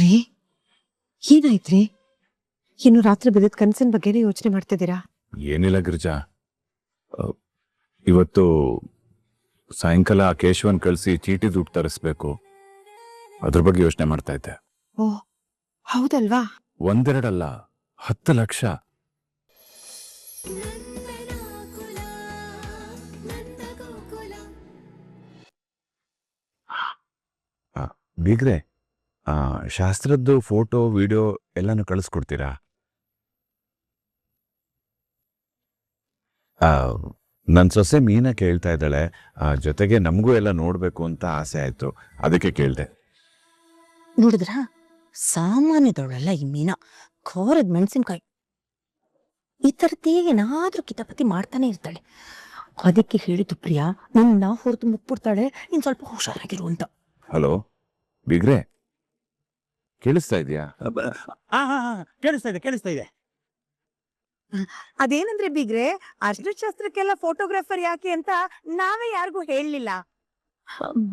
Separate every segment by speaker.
Speaker 1: ರೀ ಏನಾಯ್ತ್ರಿ? ಏನು ರಾತ್ರಿ ಬೆಳೆದ ಕನಸಿನ ಬಗ್ಗೆನೇ ಯೋಚನೆ ಮಾಡ್ತಿದ್ದೀರಾ?
Speaker 2: ಏನಿಲ್ಲ ಗಿರಿಜಾ, ಇವತ್ತು ಸಾಯಂಕಾಲ ಕೇಶವನ್ ಕಳಿಸಿ ಚೀಟಿ ದುಡ್ಡು ತರಿಸ್ಬೇಕು. ಅದ್ರ ಬಗ್ಗೆ ಯೋಚನೆ ಮಾಡ್ತಾ ಇದ್ದೆ.
Speaker 1: ಓ ಹೌದಲ್ವಾ?
Speaker 2: ಒಂದೆರಡಲ್ಲ, 10 ಲಕ್ಷ. ಬೀಗ್ರೆ, ಶಾಸ್ತ್ರದ್ದು ಫೋಟೋ ವಿಡಿಯೋ ಎಲ್ಲಾನು ಕಳಿಸ್ಕೊಡ್ತೀರಾ? ನನ್ನ ಸೊಸೆ ಮೀನಾ ಕೇಳ್ತಾ ಇದ್ದಾಳೆ, ಜೊತೆಗೆ ನಮಗೂ ಎಲ್ಲ ನೋಡ್ಬೇಕು ಅಂತ ಆಸೆ ಆಯ್ತು, ಅದಕ್ಕೆ ಕೇಳ್ದೆ.
Speaker 3: ನೋಡಿದ್ರ ಸಾಮಾನ್ಯದವಳಲ್ಲ ಈ ಮೀನಾ, ಖಾರದ ಮೆಣಸಿನ್ಕಾಯಿ. ಈ ಥರದ್ದೇ ಏನಾದ್ರೂ ಕಿತಾಪತಿ ಮಾಡ್ತಾನೆ ಇರ್ತಾಳೆ. ಅದಕ್ಕೆ ಹೇಳಿದ್ದು ಪ್ರಿಯಾ, ನಿನ್ನ ಹೊರತು ಮುಟ್ಬಿಡ್ತಾಳೆ, ನೀನ್ ಸ್ವಲ್ಪ ಹುಷಾರಾಗಿರು ಅಂತ.
Speaker 2: ಹಲೋ ಬೀಗ್ರೆ, ಕೇಳಿಸ್ತಾ ಇದೆಯಾ?
Speaker 4: ಕೇಳಿಸ್ತಾ ಇದೆ.
Speaker 3: ಅದೇನಂದ್ರೆ ಬಿಗ್ರೆ, ಅರ್ಶನ ಶಾಸ್ತ್ರಕ್ಕೆಲ್ಲ ಫೋಟೋಗ್ರಾಫರ್ ಯಾಕೆ ಅಂತ ನಾವೇ ಯಾರಿಗೂ ಹೇಳಲಿಲ್ಲ.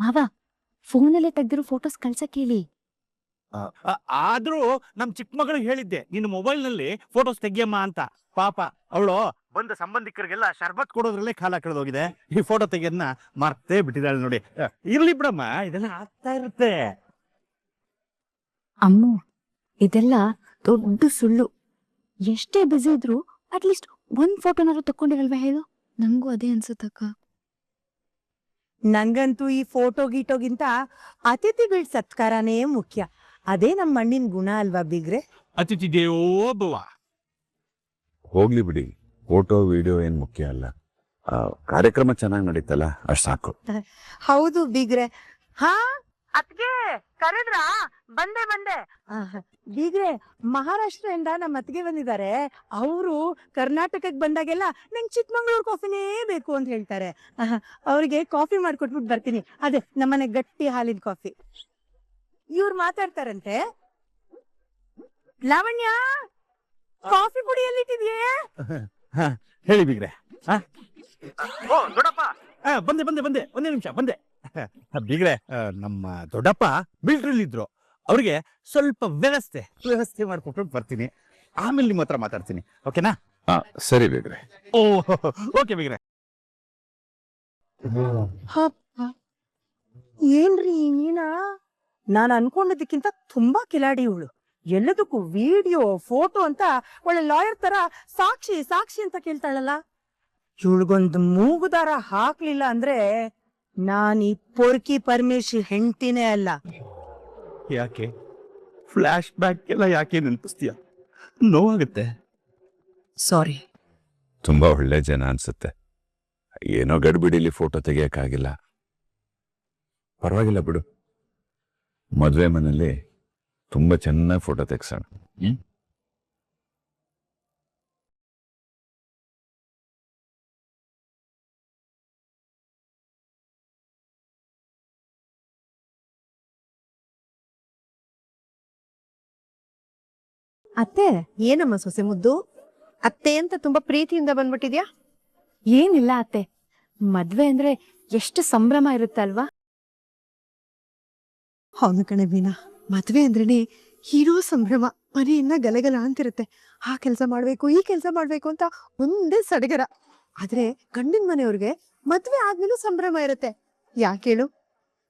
Speaker 5: ಮಾವ, ಫೋನಲ್ಲೇ ತೆಗ್ದಿರೋ ಫೋಟೋಸ್ ಕಳ್ಸಕ್ ಹೇಳಿ.
Speaker 4: ಆದ್ರೂ ನಮ್ ಚಿಕ್ಕ ಮಗಳಿಗೆ ಹೇಳಿದ್ದೆ, ನಿನ್ನ ಮೊಬೈಲ್ ನಲ್ಲಿ ಫೋಟೋಸ್ ತೆಗಿಯಮ್ಮ ಅಂತ. ಪಾಪ ಅವಳು ಬಂದ ಸಂಬಂಧಿಕರಿಗೆಲ್ಲ ಶರ್ಬತ್ ಕೊಡೋದ್ರಲ್ಲೇ ಕಾಲ ಕಳೆದೋಗಿದೆ. ಈ ಫೋಟೋ ತೆಗಿಯೋದನ್ನ ಮರ್ತೇ ಬಿಟ್ಟಿದ್ದಾಳೆ ನೋಡಿ. ಇರ್ಲಿ ಬಿಡಮ್ಮ, ಇದೆಲ್ಲ ಆಗ್ತಾ ಇರುತ್ತೆ.
Speaker 5: ಅಮ್ಮು, ಇದೆಲ್ಲ ದೊಡ್ಡ ಸುಳ್ಳು. ಎಷ್ಟೇ ಬಿಸಿ ಇದ್ರು ಅಟ್ಲೀಸ್ಟ್ ಒಂದ್ ಫೋಟೋನಾದ್ರು ತಕೊಂಡಿರಲ್ವಾ ಹೇಳು? ನಂಗೂ ಅದೇ ಅನ್ಸುತ್ತಕ್ಕ.
Speaker 3: ನಂಗಂತೂ ಈ ಫೋಟೋ ಗೀಟೋಗಿಂತ ಅತಿಥಿಗಳ ಸತ್ಕಾರನೇ ಮುಖ್ಯ. ಅದೇ ನಮ್ಮ ಮಣ್ಣಿನ ಗುಣ ಅಲ್ವಾ ಬಿಗ್ರೆ?
Speaker 4: ಅತಿಥಿ ದೇವೋ ಭವ.
Speaker 2: ಹೋಗ್ಲಿ ಬಿಡಿ, ಫೋಟೋ ವಿಡಿಯೋ ಏನ್ ಮುಖ್ಯ ಅಲ್ಲ, ಕಾರ್ಯಕ್ರಮ ಚೆನ್ನಾಗಿ ನಡೀತಲ್ಲ ಅಷ್ಟು ಸಾಕು.
Speaker 3: ಹೌದು ಬಿಗ್ರೆ. ಹಾ ಅತ್ಗೆ ಕರೆದ್ರಾ? ಬಂದೆ. ಬೀಗ್ರೆ, ಮಹಾರಾಷ್ಟ್ರದಿಂದ ನಮ್ಮ ಅತ್ತಿಗೆ ಬಂದಿದ್ದಾರೆ. ಅವರು ಕರ್ನಾಟಕಕ್ಕೆ ಬಂದಾಗೆಲ್ಲ ನಂಗೆ ಚಿಕ್ಕಮಂಗ್ಳೂರ್ ಕಾಫಿನೇ ಬೇಕು ಅಂತ ಹೇಳ್ತಾರೆ. ಅವ್ರಿಗೆ ಕಾಫಿ ಮಾಡ್ಕೊಟ್ಬಿಟ್ಟು ಬರ್ತೀನಿ. ಅದೇ ನಮ್ಮನೆ ಗಟ್ಟಿ ಹಾಲಿನ ಕಾಫಿ. ಇವ್ರು ಮಾತಾಡ್ತಾರಂತೆ, ಲಾವಣ್ಯ ಕಾಫಿ ಪುಡಿ ಎಲ್ಲಿಟ್ಟಿದ್ಯೇ?
Speaker 4: ಹೇಳಿ ಬಿಗ್ರೆ. ದೊಡ್ಡಪ್ಪ ಬಂದೆ, ಒಂದೇ ನಿಮಿಷ ಬಂದೆ. ಬಿಗ್ರೆ, ನಮ್ಮ ದೊಡ್ಡಪ್ಪ ಮಿಲಿಟರಿಲಿ ಇದ್ರು, ಅವ್ರಿಗೆ ಸ್ವಲ್ಪ ವ್ಯವಸ್ಥೆ ಮಾಡ್ಕೊಟ್ಟು ಬರ್ತೀನಿ. ಆಮೇಲೆ ನಿಮ್ಮ ಹತ್ರ ಮಾತಾಡ್ತೀನಿ, ಓಕೆನಾ?
Speaker 2: ಸರಿ ಬೀಗ್ರೆ.
Speaker 4: ಓಕೆ ಬಿಗ್ರೆ.
Speaker 3: ಏನ್ರಿ ಮೀನಾ, ನಾನು ಅನ್ಕೊಂಡಿದ್ದಕ್ಕಿಂತ ತುಂಬಾ ಕಿಲಾಡಿ ಇವಳು. ಎಲ್ಲದಕ್ಕೂ ವಿಡಿಯೋ ಫೋಟೋ ಅಂತ ಒಳ್ಳೆ ಲಾಯರ್ ತರ ಸಾಕ್ಷಿ ಅಂತ ಕೇಳ್ತಾಳಲ್ಲ. ಇವಳಿಗೊಂದು ಮೂಗುದಾರ ಹಾಕ್ಲಿಲ್ಲ ಅಂದ್ರೆ ನಾನ್ ಈ ಪೊರ್ಕಿ ಪರಮೇಶಿ ಹೆಂಡ್ತಿನೇ ಅಲ್ಲ.
Speaker 4: ಯಾಕೆ ಫ್ಲಾಶ್ ಬ್ಯಾಕ್ ಎಲ್ಲ ಯಾಕೆ ನೆನಪಿಸ್ತೀಯ? ನೋವಾಗುತ್ತೆ.
Speaker 3: ಸಾರಿ.
Speaker 2: ತುಂಬಾ ಒಳ್ಳೆ ಜನ ಅನ್ಸುತ್ತೆ. ಏನೋ ಗಡ್ಬಿಡಿಲಿ ಫೋಟೋ ತೆಗಿಯಕ್ಕಾಗಿಲ್ಲ. ಪರವಾಗಿಲ್ಲ ಬಿಡು, ಮದ್ವೆ ಮನೇಲಿ ತುಂಬಾ ಚೆನ್ನಾಗಿ ಫೋಟೋ ತೆಗ್ಸೋಣ.
Speaker 1: ಅತ್ತೆ, ಏನಮ್ಮ ಸೊಸೆ ಮುದ್ದು? ಅತ್ತೆ ಅಂತ ತುಂಬಾ ಪ್ರೀತಿಯಿಂದ ಬಂದ್ಬಿಟ್ಟಿದ್ಯಾ?
Speaker 5: ಏನಿಲ್ಲ ಅತ್ತೆ, ಮದ್ವೆ ಅಂದ್ರೆ ಎಷ್ಟು ಸಂಭ್ರಮ ಇರುತ್ತೆ ಅಲ್ವಾ?
Speaker 1: ಹೌದು ಕಣೆ ಮೀನಾ, ಮದ್ವೆ ಅಂದ್ರೇನೆ ಹೀರೋ ಸಂಭ್ರಮ. ಮನೆಯನ್ನ ಗಲಗಲ ಅಂತಿರುತ್ತೆ. ಆ ಕೆಲಸ ಮಾಡ್ಬೇಕು, ಈ ಕೆಲಸ ಮಾಡ್ಬೇಕು ಅಂತ ಒಂದೇ ಸಡಗರ. ಆದ್ರೆ ಗಂಡಿನ ಮನೆಯವ್ರಿಗೆ ಮದ್ವೆ ಆದ್ಮೇಲೂ ಸಂಭ್ರಮ ಇರುತ್ತೆ. ಯಾಕೇಳು?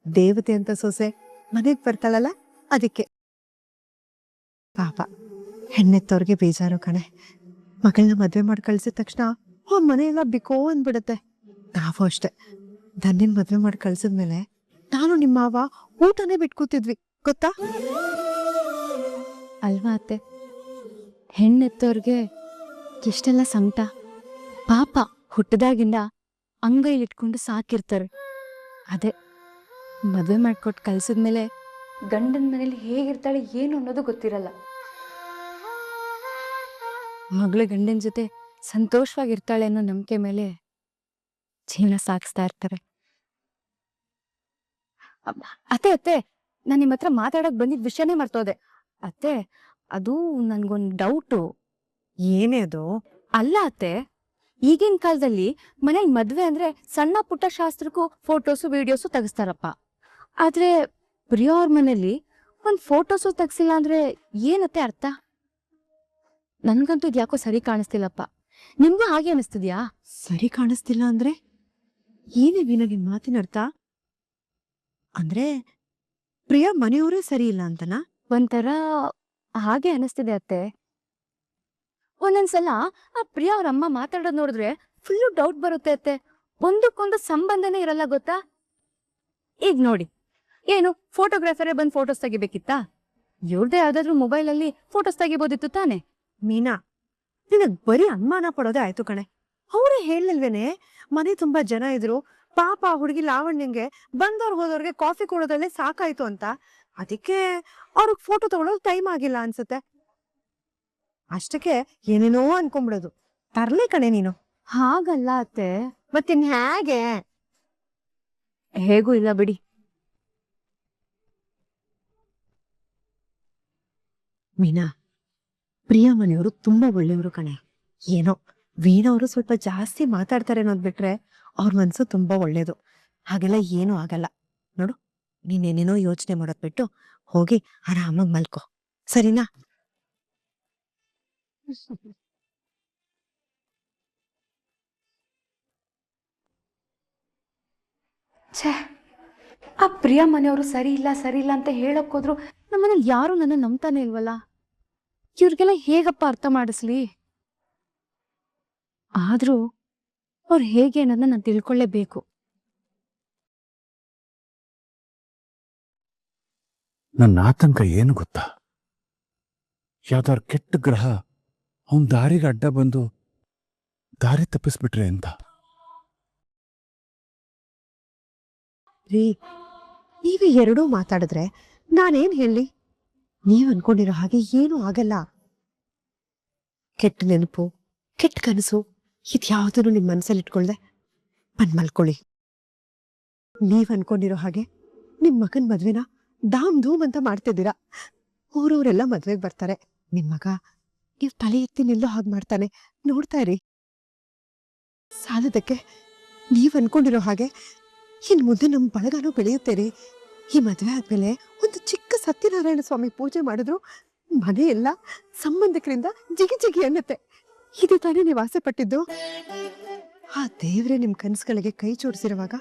Speaker 1: ದೇವತೆ ಅಂತ ಸೊಸೆ ಮನೆಗ್ ಬರ್ತಾಳಲ್ಲ, ಅದಕ್ಕೆ. ಪಾಪ ಹೆಣ್ಣೆತ್ತವ್ರಿಗೆ ಬೇಜಾರು ಕಣೆ. ಮಗಳನ್ನ ಮದ್ವೆ ಮಾಡಿ ಕಳ್ಸಿದ ತಕ್ಷಣ ಆ ಮನೆಯೆಲ್ಲ ಬಿಕೋ ಅಂದ್ಬಿಡತ್ತೆ. ನಾವು ಅಷ್ಟೆ, ಧನ್ಯನ್ ಮದ್ವೆ ಮಾಡಿ ಕಳ್ಸಿದ್ಮೇಲೆ ನಾನು ನಿಮ್ಮ ಮಾವ ಊಟನೇ ಬಿಟ್ಕೂತಿದ್ವಿ, ಗೊತ್ತಾ?
Speaker 5: ಅಲ್ವಾ ಅತ್ತೆ? ಹೆಣ್ಣೆತ್ತೋರ್ಗೆ ಎಷ್ಟೆಲ್ಲ ಸಂಕಟ. ಪಾಪ ಹುಟ್ಟದಾಗಿಂದ ಅಂಗೈಲಿಟ್ಕೊಂಡು ಸಾಕಿರ್ತಾರೆ. ಅದೇ ಮದ್ವೆ ಮಾಡ್ಕೊಟ್ಟು ಕಳ್ಸಿದ್ಮೇಲೆ ಗಂಡನ ಮನೇಲಿ ಹೇಗಿರ್ತಾಳೆ ಏನು ಅನ್ನೋದು ಗೊತ್ತಿರಲ್ಲ. ಮಗಳು ಗಂಡನ ಜೊತೆ ಸಂತೋಷವಾಗಿರ್ತಾಳೆ ಅನ್ನೋ ನಂಬಿಕೆ ಮೇಲೆ ಜೀವನ ಸಾಗಿಸ್ತಾ ಇರ್ತಾರೆ. ಅತ್ತೆ, ನಾನು ನಿಮ್ಮ ಹತ್ರ ಮಾತಾಡಕ್ ಬಂದಿದ್ದ ವಿಷಯನೇ ಮರ್ತೋದೆ. ಅತ್ತೆ, ಅದು ನನ್ಗೊಂದು ಡೌಟು.
Speaker 1: ಏನೇ ಅದು?
Speaker 5: ಅಲ್ಲ ಅತ್ತೆ, ಈಗಿನ ಕಾಲದಲ್ಲಿ ಮನೇಲಿ ಮದ್ವೆ ಅಂದ್ರೆ ಸಣ್ಣ ಪುಟ್ಟ ಶಾಸ್ತ್ರಕ್ಕೂ ಫೋಟೋಸು ವಿಡಿಯೋಸು ತೆಗಿಸ್ತಾರಪ್ಪ. ಆದ್ರೆ ಪ್ರಿಯಾ ಅವ್ರ ಮನೇಲಿ ಒಂದ್ ಫೋಟೋಸು ತೆಗ್ಸಿಲ್ಲ ಅಂದ್ರೆ ಏನತ್ತೆ ಅರ್ಥ? ನನ್ಗಂತೂ ಇದ್ಯಾಕೋ ಸರಿ ಕಾಣಿಸ್ತಿಲ್ಲಪ್ಪ. ನಿಮ್ಗೂ ಹಾಗೆ ಅನಿಸ್ತಿದ್ಯಾ?
Speaker 1: ಸರಿ ಕಾಣಿಸ್ತಿಲ್ಲ ಅಂದ್ರೆ ಏನೇ ವೀಣಾ ನಿನ್ ಮಾತಿನ ಅರ್ಥ? ಅಂದ್ರೆ ಪ್ರಿಯಾ ಮನೆಯವರೇ ಸರಿ ಇಲ್ಲ ಅಂತನಾ?
Speaker 5: ಒಂಥರ ಹಾಗೆ ಅನಿಸ್ತಿದೆ ಅತ್ತೆ. ಒಂದೊಂದ್ಸಲ ಆ ಪ್ರಿಯಾ ಅವ್ರ ಅಮ್ಮ ಮಾತಾಡೋದ್ ನೋಡಿದ್ರೆ ಫುಲ್ಲು ಡೌಟ್ ಬರುತ್ತೆ ಅತ್ತೆ. ಒಂದಕ್ಕೊಂದು ಸಂಬಂಧನೇ ಇರಲ್ಲ ಗೊತ್ತಾ? ಈಗ ನೋಡಿ, ಏನು ಫೋಟೋಗ್ರಾಫರೇ ಬಂದ್ ಫೋಟೋಸ್ ತೆಗಿಬೇಕಿತ್ತಾ? ಇವ್ರದೇ ಯಾವ್ದಾದ್ರು ಮೊಬೈಲಲ್ಲಿ ಫೋಟೋಸ್ ತೆಗಿಬೋದಿತ್ತು ತಾನೆ?
Speaker 1: ಮೀನಾ, ನಿನಗ್ ಬರೀ ಅನುಮಾನ ಪಡೋದೇ ಆಯ್ತು ಕಣೆ. ಅವರೇ ಹೇಳಿಲ್ವೇನೆ ಮನೆ ತುಂಬಾ ಜನ ಇದ್ರು, ಪಾಪ ಆ ಹುಡುಗಿ ಲಾವಣ್ಯಂಗೆ ಬಂದವ್ರು ಹೋದವ್ರಿಗೆ ಕಾಫಿ ಕೊಡೋದ್ರಲ್ಲೇ ಸಾಕಾಯ್ತು ಅಂತ. ಅದಕ್ಕೆ ಅವ್ರಿಗೆ ಫೋಟೋ ತಗೊಳ್ಳೋದು ಟೈಮ್ ಆಗಿಲ್ಲ ಅನ್ಸುತ್ತೆ. ಅಷ್ಟಕ್ಕೆ ಏನೇನೋ ಅನ್ಕೊಂಡ್ಬಿಡೋದು. ತರ್ಲೆ ಕಣೆ ನೀನು.
Speaker 5: ಹಾಗಲ್ಲ ಅತ್ತೆ.
Speaker 1: ಮತ್ತಿನ್ ಹೇಗೆ?
Speaker 5: ಹೇಗೂ ಇಲ್ಲ ಬಿಡಿ.
Speaker 1: ಮೀನಾ, ಪ್ರಿಯಾ ಮನೆಯವರು ತುಂಬಾ ಒಳ್ಳೆಯವರು ಕಣೆ. ಏನೋ ವೀಣವರು ಸ್ವಲ್ಪ ಜಾಸ್ತಿ ಮಾತಾಡ್ತಾರೆ ಅನ್ನೋದ್ ಬಿಟ್ರೆ ಅವ್ರ ಮನ್ಸು ತುಂಬಾ ಒಳ್ಳೇದು. ಹಾಗೆಲ್ಲ ಏನೂ ಆಗಲ್ಲ. ನೋಡು, ನೀನೇನೇನೋ ಯೋಚನೆ ಮಾಡೋದ್ ಬಿಟ್ಟು ಹೋಗಿ ಆರಾಮಾಗಿ ಮಲ್ಕೋ, ಸರಿನಾ?
Speaker 5: ಛೇ, ಆ ಪ್ರಿಯಾ ಮನೆಯವರು ಸರಿ ಇಲ್ಲ ಅಂತ ಹೇಳಕ್ ಹೋದ್ರು ನಮ್ಮನೇಲಿ ಯಾರು ನನ್ನ ನಂಬ್ತಾನೆ ಇಲ್ವಲ್ಲ. ಇವ್ರಿಗೆಲ್ಲ ಹೇಗಪ್ಪ ಅರ್ಥ ಮಾಡಿಸ್ಲಿ? ಆದ್ರೂ ಅವ್ರು ಹೇಗೆ ಅನ್ನೋದನ್ನ ನಾನು ತಿಳ್ಕೊಳ್ಳೇಬೇಕು.
Speaker 2: ನನ್ನ ಆತಂಕ ಏನು ಗೊತ್ತಾ? ಯಾವ್ದಾರು ಕೆಟ್ಟ ಗ್ರಹ ಅವನ್ ದಾರಿಗೆ ಅಡ್ಡ ಬಂದು ದಾರಿ ತಪ್ಪಿಸ್ಬಿಟ್ರೆ ಅಂತ.
Speaker 1: ರೀ, ನೀವೇ ಎರಡೂ ಮಾತಾಡಿದ್ರೆ ನಾನೇನ್ ಹೇಳಿ? ನೀವ್ ಅನ್ಕೊಂಡಿರೋ ಹಾಗೆ ಏನೂ ಆಗಲ್ಲ. ಕೆಟ್ಟ ನೆನಪು, ಕೆಟ್ಟ ಕನಸು ಇದ್ಯಾವುದನ್ನು ನಿಮ್ ಮನ್ಸಲ್ಲಿ ಇಟ್ಕೊಳ್ದೆ ಬಂದ್ ಮಲ್ಕೊಳ್ಳಿ. ನೀವ್ ಅನ್ಕೊಂಡಿರೋ ಹಾಗೆ ನಿಮ್ ಮಗನ್ ಮದ್ವೆನ ಧಾಮ್ ಧೂಮ್ ಅಂತ ಮಾಡ್ತಿದ್ದೀರಾ. ಊರವರೆಲ್ಲ ಮದ್ವೆಗ್ ಬರ್ತಾರೆ. ನಿಮ್ ಮಗ ನೀವ್ ತಲೆ ಎತ್ತಿ ನಿಲ್ಲೋ ಹಾಗೆ ಮಾಡ್ತಾನೆ, ನೋಡ್ತಾ ಇರಿ. ಸಾಲದಕ್ಕೆ ನೀವ್ ಅನ್ಕೊಂಡಿರೋ ಹಾಗೆ ಇನ್ ಮುಂದೆ ನಮ್ ಬಳಗನೂ ಬೆಳೆಯುತ್ತೇರಿ. ಈ ಮದ್ವೆ ಆದ್ಮೇಲೆ ಒಂದು ಚಿಕ್ಕ ಸತ್ಯನಾರಾಯಣ ಸ್ವಾಮಿ ಪೂಜೆ ಮಾಡಿದ್ರು ಮನೆ ಎಲ್ಲ ಸಂಬಂಧಿಕರಿಂದ ಜಿಗಿ ಜಿಗಿ ಅನ್ನತ್ತೆ. ಇದು ತಾನೇ ನೀವು ಆಸೆ ಪಟ್ಟಿದ್ದು? ಆ ದೇವ್ರೆ ನಿಮ್ ಕನ್ಸುಗಳಿಗೆ ಕೈ ಜೋಡಿಸಿರುವಾಗ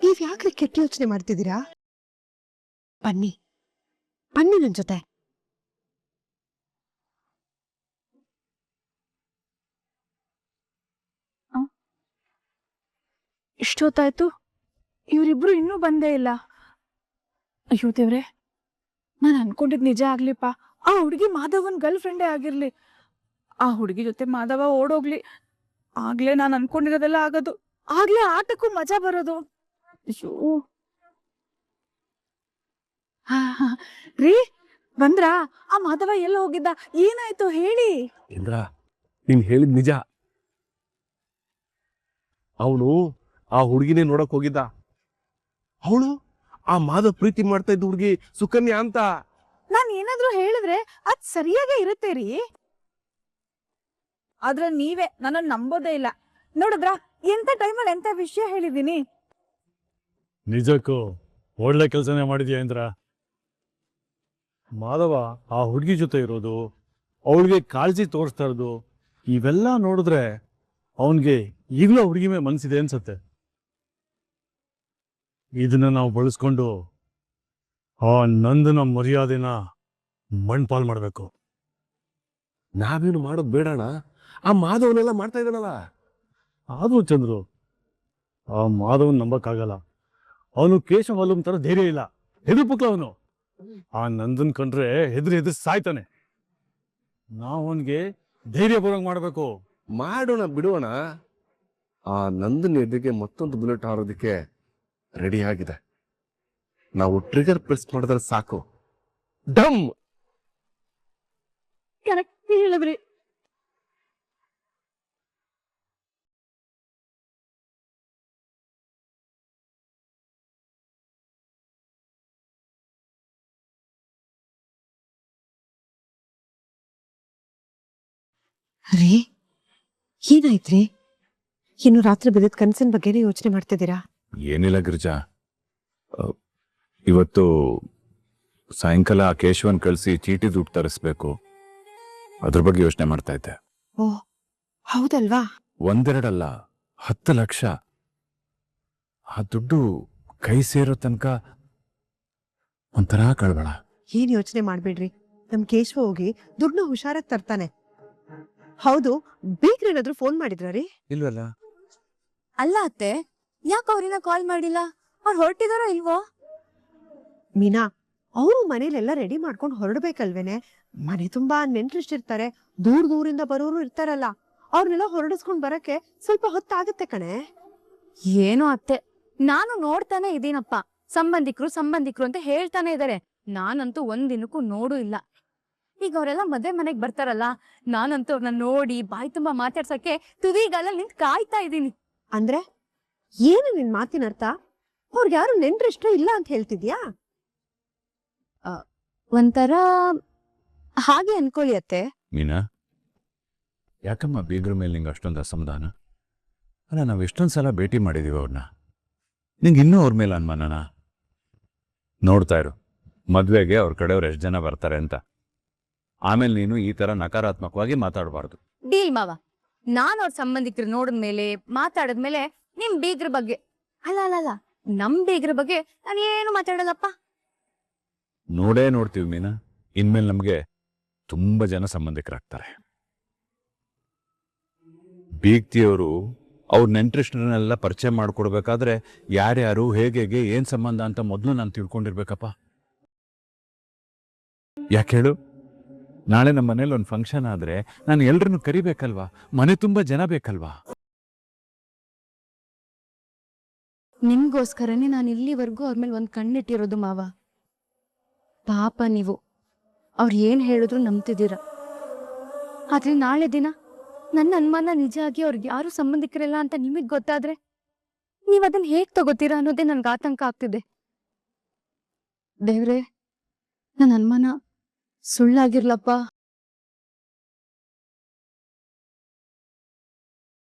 Speaker 1: ನೀವ್ ಯಾಕ್ರೆ ಕೆಟ್ಟ ಯೋಚನೆ ಮಾಡ್ತಿದ್ದೀರಾ? ಬನ್ನಿ ಬನ್ನಿ ನನ್ ಜೊತೆ.
Speaker 3: ಇಷ್ಟೊತ್ತಾಯ್ತು, ಇವರಿಬ್ರು ಇನ್ನೂ ಬಂದೇ ಇಲ್ಲ. ಅಯ್ಯೋ ದೇವ್ರೆ, ನಾನು ಅನ್ಕೊಂಡಿದ್ ನಿಜ ಆಗ್ಲಿಪ್ಪ. ಆ ಹುಡುಗಿ ಮಾಧವನ್ ಗರ್ಲ್ ಫ್ರೆಂಡೇ ಆಗಿರ್ಲಿ. ಆ ಹುಡುಗಿ ಜೊತೆ ಮಾಧವ ಓಡೋಗ್ಲಿ. ಆಗ್ಲೇ ನಾನು ಅನ್ಕೊಂಡಿರೋದೆಲ್ಲ ಆಗೋದು. ಆಗ್ಲೇ ಆಟಕ್ಕೂ ಮಜಾ ಬರೋದು. ಅಯ್ಯೋ ರೀ, ಬಂದ್ರಾ? ಆ ಮಾಧವ ಎಲ್ಲ ಹೋಗಿದ್ದ? ಏನಾಯ್ತು ಹೇಳಿ.
Speaker 6: ಇಂದ್ರ, ನೀನ್ ಹೇಳಿದ್ ನಿಜ. ಅವನು ಆ ಹುಡುಗಿನೇ ನೋಡಕ್ ಹೋಗಿದ್ದ. ಅವಳು ಆ ಮಾಧವ್ ಪ್ರೀತಿ ಮಾಡ್ತಾ ಇದ್ದ ಹುಡುಗಿ ಸುಕನ್ಯಾ ಅಂತ.
Speaker 3: ನಾನ್ ಏನಾದ್ರೂ ಹೇಳಿದ್ರೆ ಅದ್ ಸರಿಯಾಗೇ ಇರುತ್ತೆ ರೀ. ಆದ್ರೆ ನೀವೇ ನನ್ನ ನಂಬೋದೇ ಇಲ್ಲ. ನೋಡಿದ್ರ, ಎಂತ ಟೈಮಲ್ಲಿ ಎಂತ ವಿಷಯ ಹೇಳಿದೀನಿ.
Speaker 7: ನಿಜಕ್ಕೂ ಒಳ್ಳೆ ಕೆಲಸನೇ ಮಾಡಿದ್ಯಾ ಇಂದ್ರ. ಮಾಧವ ಆ ಹುಡುಗಿ ಜೊತೆ ಇರೋದು, ಅವಳಿಗೆ ಕಾಳಜಿ ತೋರಿಸ್ತಾ ಇರೋದು, ಇವೆಲ್ಲ ನೋಡಿದ್ರೆ ಅವನ್ಗೆ ಈಗಲೂ ಹುಡುಗಿ ಮೇಲೆ ಮನ್ಸಿದೆ ಅನ್ಸತ್ತೆ. ಇದನ್ನ ನಾವು ಬಳಸ್ಕೊಂಡು ಆ ನಂದನ ಮರ್ಯಾದೆನ ಮಣ್ಪಾಲ್ ಮಾಡ್ಬೇಕು.
Speaker 6: ನಾವೇನು ಮಾಡೋದ್ ಬೇಡಣ, ಆ ಮಾಧವನೆಲ್ಲ ಮಾಡ್ತಾ ಇದ್ದಾನಲ್ಲ.
Speaker 7: ಆದ್ರೂ ಚಂದ್ರು, ಆ ಮಾಧವನ್ ನಂಬಕ್ಕಾಗಲ್ಲ. ಅವನು ಕೇಶವ ಹಲುಮ್ ತರ ಧೈರ್ಯ ಇಲ್ಲ, ಹೆದ್ರು ಪುಕ್ಲ ಅವನು. ಆ ನಂದನ್ ಕಂಡ್ರೆ ಹೆದ್ರು ಸಾಯ್ತಾನೆ. ನಾವು ಅವನ್ಗೆ ಧೈರ್ಯ ಬರೋಂಗ್ ಮಾಡ್ಬೇಕು.
Speaker 6: ಮಾಡೋಣ, ಬಿಡೋಣ. ಆ ನಂದನ್ ಎದೆಗೆ ಮತ್ತೊಂದು ಬುಲೆಟ್ ಹಾರೋದಕ್ಕೆ ರೆಡಿ ಆಗಿದೆ. ನಾವು ಟ್ರಿಗರ್ ಪ್ರೆಸ್ ಮಾಡಿದ್ರೆ ಸಾಕು, ಡಮ್.
Speaker 3: ಕರೆಕ್ಟ್ ಹೇಳಿದ್ರಿ.
Speaker 1: ರೀ, ಏನಾಯ್ತ್ರಿ? ಇನ್ನು ರಾತ್ರಿ ಬೆಳೆದ ಕನಸಿನ ಬಗ್ಗೆನೇ ಯೋಚನೆ ಮಾಡ್ತಿದ್ದೀರಾ?
Speaker 2: ಏನಿಲ್ಲ ಗಿರಿಜಾ, ಇವತ್ತು ಸಾಯಂಕಾಲ ಆ ಕೇಶವನ್ ಕಳಿಸಿ ಚೀಟಿ ದುಡ್ಡು ತರಿಸ್ಬೇಕು. ಅದ್ರ ಬಗ್ಗೆ ಯೋಚನೆ ಮಾಡ್ತಾ ಇದ್ದೆ.
Speaker 1: ಓ ಹೌದಲ್ವಾ?
Speaker 2: ಒಂದೆರಡಲ್ಲ, 10 ಲಕ್ಷ. ಆ ದುಡ್ಡು ಕೈ ಸೇರೋ ತನಕ ಒಂಥರ ಕಳ್ಬೇಡ.
Speaker 1: ಏನ್ ಯೋಚನೆ ಮಾಡ್ಬೇಡ್ರಿ, ನಮ್ ಕೇಶವ ಹೋಗಿ ದುಡ್ಡನ್ನ ಹುಷಾರಾಗಿ ತರ್ತಾನೆ. ಹೌದು, ಬೀಗ್ರೇನಾದ್ರೂ ಫೋನ್ ಮಾಡಿದ್ರಿ?
Speaker 2: ಇಲ್ವಲ್ಲ.
Speaker 5: ಅಲ್ಲ ಅತ್ತೆ, ಯಾಕೆ ಅವ್ರಿನ ಕಾಲ್ ಮಾಡಿಲ್ಲ? ಅವ್ರು ಹೊರಟಿದಾರೋ ಇಲ್ವೋ?
Speaker 1: ಮೀನಾ, ಅವರು ಮನೇಲೆಲ್ಲ ರೆಡಿ ಮಾಡ್ಕೊಂಡು ಹೊರಡ್ಬೇಕಲ್ವೇನೆ? ಮನೆ ತುಂಬಾ ನೆಂಟ್ರಿಷ್ಟಿರ್ತಾರೆ, ದೂರ ದೂರಿಂದ ಬರೋರು ಇರ್ತಾರಲ್ಲ, ಅವ್ರನ್ನೆಲ್ಲ ಹೊರಡಿಸ್ಕೊಂಡ್ ಬರಕ್ಕೆ ಸ್ವಲ್ಪ ಹೊತ್ತಾಗತ್ತೆ ಕಣೆ.
Speaker 5: ಏನೋ ಅತ್ತೆ, ನಾನು ನೋಡ್ತಾನೆ ಇದೀನಪ್ಪ, ಸಂಬಂಧಿಕರು ಅಂತ ಹೇಳ್ತಾನೆ ಇದಾರೆ. ನಾನಂತೂ ಒಂದಿನಕ್ಕೂ ನೋಡು ಇಲ್ಲ. ಈಗ ಅವರೆಲ್ಲ ಮದ್ವೆ ಮನೆಗ್ ಬರ್ತಾರಲ್ಲ, ನಾನಂತೂ ಅವ್ರನ್ನ ನೋಡಿ ಬಾಯಿ ತುಂಬಾ ಮಾತಾಡ್ಸಕ್ಕೆ ತುದಿಗಾಲ ನಿಂತ್ ಕಾಯ್ತಾ ಇದೀನಿ.
Speaker 1: ಅಂದ್ರೆ ಏನು ನಿನ್ ಮಾತಿನ ಅರ್ಥ? ಅವ್ರಿಗೆ ಯಾರು ನೆಂಟ್ರಿಷ್ಟ ಇಲ್ಲ ಅಂತ ಹೇಳ್ತಿದ್ಯಾ?
Speaker 5: ಒಂಥರ ಹಾಗೆ ಅನ್ಕೊಳ್ಳಿ ಅತ್ತೆ.
Speaker 2: ಮೀನಾ, ಯಾಕಮ್ಮ ಬೀಗ್ರ ಮೇಲೆ ನಿಂಗೆ ಅಷ್ಟೊಂದು ಅಸಮಾಧಾನ? ಅಲ್ಲ, ನಾವು ಎಷ್ಟೊಂದು ಸಲ ಭೇಟಿ ಮಾಡಿದೀವಿ ಅವ್ರನ್ನ. ನಿಂಗೆ ಇನ್ನೂ ಅವ್ರ ಮೇಲೆ ಅನುಮಾನನ? ನೋಡ್ತಾ ಇರು, ಮದ್ವೆಗೆ ಅವ್ರ ಕಡೆಯವ್ರು ಎಷ್ಟು ಜನ ಬರ್ತಾರೆ ಅಂತ. ಆಮೇಲೆ ನೀನು ಈ ತರ ನಕಾರಾತ್ಮಕವಾಗಿ ಮಾತಾಡಬಾರ್ದು.
Speaker 5: ಡೀಲ್ ಮಾವ, ನಾನ್ ಅವ್ರ ಸಂಬಂಧಿಕರು ನೋಡಿದ್ಮೇಲೆ ಮಾತಾಡದ್ಮೇಲೆ ನಿಮ್ ಬೀಗ್ರ ಬಗ್ಗೆ ಅಲ್ಲ ನಮ್ ಬೀಗ್ರ ಬಗ್ಗೆ ನಾನು ಏನು ಮಾತಾಡಲ್ಲಪ್ಪ.
Speaker 2: ನೋಡೇ ನೋಡ್ತೀವಿ ಮೀನಾ, ಇನ್ಮೇಲೆ ನಮಗೆ ತುಂಬಾ ಜನ ಸಂಬಂಧಿಕರಾಗ್ತಾರೆ. ಬೀಗ್ತಿಯವರು ಅವ್ರ ನೆಂಟ್ರಿಸ್ಟ್ರನ್ನೆಲ್ಲ ಪರಿಚಯ ಮಾಡ್ಕೊಡ್ಬೇಕಾದ್ರೆ ಯಾರ್ಯಾರು ಹೇಗೆ ಏನ್ ಸಂಬಂಧ ಅಂತ ಮೊದಲು ನಾನು ತಿಳ್ಕೊಂಡಿರ್ಬೇಕಪ್ಪ. ಯಾಕೆ ಹೇಳು? ನಾಳೆ ನಮ್ಮ ಮನೇಲಿ ಒಂದು ಫಂಕ್ಷನ್ ಆದ್ರೆ ನಾನು ಎಲ್ರನ್ನು ಕರಿಬೇಕಲ್ವಾ? ಮನೆ ತುಂಬಾ ಜನ ಬೇಕಲ್ವಾ?
Speaker 5: ನಿಮ್ಗೋಸ್ಕರನೇ ನಾನು ಇಲ್ಲಿವರೆಗೂ ಅವ್ರ ಮೇಲೆ ಒಂದ್ ಕಣ್ಣಿಟ್ಟಿರೋದು ಮಾವ. ಪಾಪ ನೀವು ಅವ್ರು ಏನ್ ಹೇಳಿದ್ರು ನಂಬ್ತಿದ್ದೀರ. ಆದ್ರೆ ನಾಳೆ ದಿನ ನನ್ನ ಅನುಮಾನ ನಿಜ ಆಗಿ ಅವ್ರಿಗೆ ಯಾರು ಸಂಬಂಧಿಕರಿಲ್ಲ ಅಂತ ನಿಮಗ್ ಗೊತ್ತಾದ್ರೆ ನೀವ್ ಅದನ್ನ ಹೇಗ್ ತಗೋತೀರಾ ಅನ್ನೋದೇ ನನ್ಗೆ ಆತಂಕ ಆಗ್ತಿದೆ. ದೇವ್ರೆ, ನನ್ನ ಅನುಮಾನ ಸುಳ್ಳಾಗಿರ್ಲಪ್ಪ.